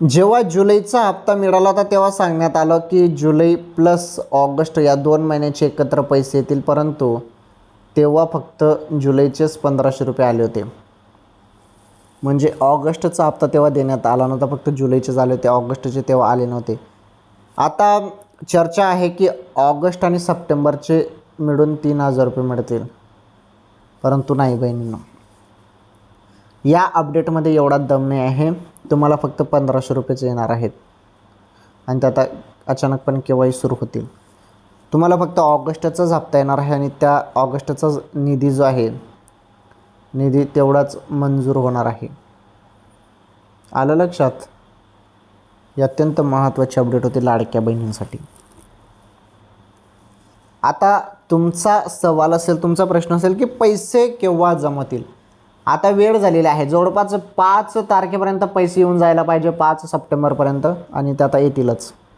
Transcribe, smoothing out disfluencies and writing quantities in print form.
जेव्हा जुलैचा हप्ता मिळाला होता तेव्हा सांगण्यात आलं की जुलै प्लस ऑगस्ट या 2 महिन्याचे एकत्र पैसे येतील, परंतु तेव्हा फक्त जुलैचेच 1500 रुपये आले होते. म्हणजे ऑगस्टचा हप्ता तेव्हा देण्यात आला नव्हता, फक्त जुलैचे आले होते, ऑगस्टचे तेव्हा आले नव्हते. आता चर्चा आहे की ऑगस्ट आणि सप्टेंबरचे मिळून 3000 रुपये मिळतील, परंतु नाही बहिणींनो, या अपडेटमध्ये एवढा दम नाही आहे. तुम्हाला फक्त 1500 रुपयेच येणार आहेत आणि त्यात अचानकपणे केव्हाही सुरू होतील. तुम्हाला फक्त ऑगस्टचाच हप्ता येणार आहे आणि त्या ऑगस्टचाच निधी जो आहे, निधी तेवढाच मंजूर होणार आहे. आलं लक्षात? ही अत्यंत महत्त्वाची अपडेट होती लाडक्या बहिणींसाठी. आता तुमचा सवाल असेल, तुमचा प्रश्न असेल की पैसे केव्हा जमतील. आता वेळ झालेली आहे, जवळपास 5 तारखेपर्यंत पैसे येऊन जायला पाहिजे, 5 सप्टेंबरपर्यंत, आणि ते आता येतीलच.